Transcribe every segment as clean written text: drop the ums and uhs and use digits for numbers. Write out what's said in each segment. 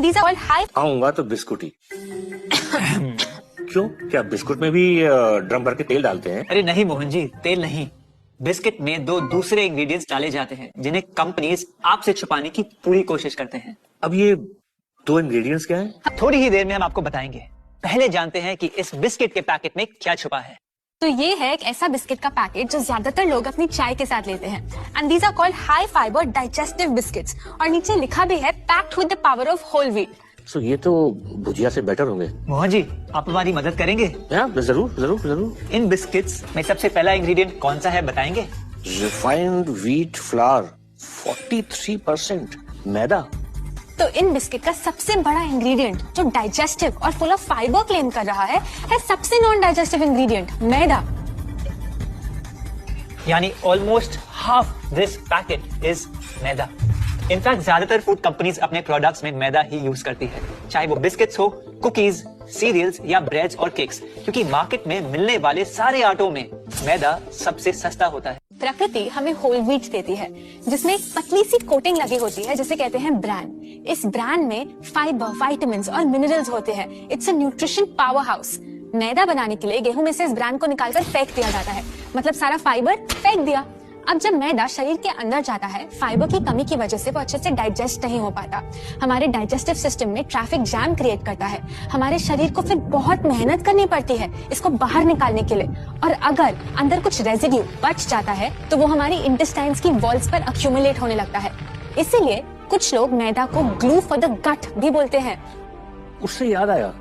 These are all high. आऊंगा तो biscuit ही। क्यों, क्या बिस्कुट में भी ड्रम भर के तेल डालते हैं? अरे नहीं मोहन जी, तेल नहीं। बिस्किट में दो दूसरे इंग्रेडिएंट्स डाले जाते हैं जिन्हें कंपनीज आपसे छुपाने की पूरी कोशिश करते हैं। अब ये दो इंग्रेडिएंट्स क्या हैं? थोड़ी ही देर में हम आपको बताएंगे। पहले जानते हैं कि इस बिस्किट के पैकेट में क्या छुपा है। तो ये है एक ऐसा बिस्किट का पैकेट जो ज्यादातर लोग अपनी चाय के साथ लेते हैं। And these are called high fibre digestive biscuits. और नीचे लिखा भी है packed with the power of whole wheat. So ये तो भुजिया से बेटर होंगे। मोहन जी, आप हमारी मदद करेंगे? जरूर जरूर जरूर। इन बिस्किट्स में सबसे पहला इंग्रेडिएंट कौन सा है, बताएंगे? रिफाइंड व्हीट फ्लावर 43% मैदा। तो इन बिस्किट का सबसे बड़ा इंग्रेडिएंट जो डाइजेस्टिव और फुल ऑफ फाइबर क्लेम कर रहा है सबसे नॉन डाइजेस्टिव इंग्रेडिएंट मैदा। यानी almost half this packet is maida. In fact ज्यादातर फूड कंपनीज अपने प्रोडक्ट्स में मैदा ही यूज करती है, चाहे वो बिस्किट्स हो, कुकीज, सीरियल्स या ब्रेड्स और केक्स, क्योंकि मार्केट में मिलने वाले सारे आटों में मैदा सबसे सस्ता होता है। प्रकृति हमें होल व्हीट देती है जिसमें एक पतली सी कोटिंग लगी होती है जिसे कहते हैं ब्रान। इस ब्रान में फाइबर, विटामिन्स और मिनरल्स होते हैं। It's a nutrition power house. मैदा बनाने के लिए गेहूं में से इस ब्रान को निकालकर फेंक दिया जाता है, मतलब सारा फाइबर फेंक दिया। अब जब मैदा शरीर के अंदर जाता है, फाइबर की कमी की वजह से वो अच्छे से डाइजेस्ट नहीं हो पाता। हमारे डाइजेस्टिव सिस्टम में ट्रैफिक जैम क्रिएट करता है। हमारे शरीर को फिर बहुत मेहनत करनी पड़ती है इसको बाहर निकालने के लिए। और अगर अंदर कुछ रेजिड्यू बच जाता है तो वो हमारी इंटेस्टाइन्स की वॉल्स पर अक्यूमुलेट होने लगता है। इसीलिए कुछ लोग मैदा को ग्लू फॉर द गट भी बोलते हैं। उससे याद आया,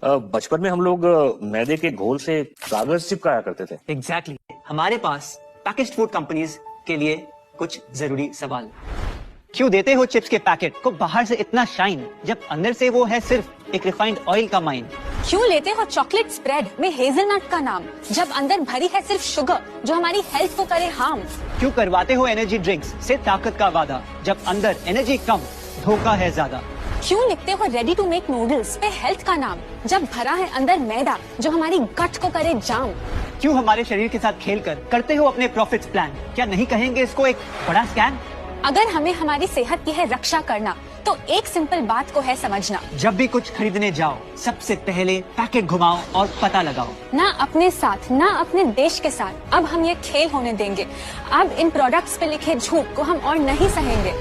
बचपन में हम लोग मैदे के घोल से कागज चिपकाया करते थे। एग्जैक्टली। हमारे पास पैकेज्ड फूड कंपनीज के लिए कुछ जरूरी सवाल। क्यों देते हो चिप्स के पैकेट को बाहर से इतना शाइन जब अंदर से वो है सिर्फ एक रिफाइंड ऑयल का माइन? क्यों लेते हो चॉकलेट स्प्रेड में हेजलनट का नाम जब अंदर भरी है सिर्फ शुगर जो हमारी हेल्थ को करे हार्म? क्यों करवाते हो एनर्जी ड्रिंक्स से ताकत का वादा जब अंदर एनर्जी कम, धोखा है ज्यादा? क्यों लिखते हो रेडी टू मेक नूडल्स पे हेल्थ का नाम जब भरा है अंदर मैदा जो हमारी गट को करे जाम? क्यों हमारे शरीर के साथ खेलकर करते हो अपने प्रॉफिट्स प्लान? क्या नहीं कहेंगे इसको एक बड़ा स्कैम? अगर हमें हमारी सेहत की है रक्षा करना तो एक सिंपल बात को है समझना। जब भी कुछ खरीदने जाओ सबसे पहले पैकेट घुमाओ और पता लगाओ। ना अपने साथ ना अपने देश के साथ अब हम ये खेल होने देंगे। अब इन प्रोडक्ट्स पे लिखे झूठ को हम और नहीं सहेंगे।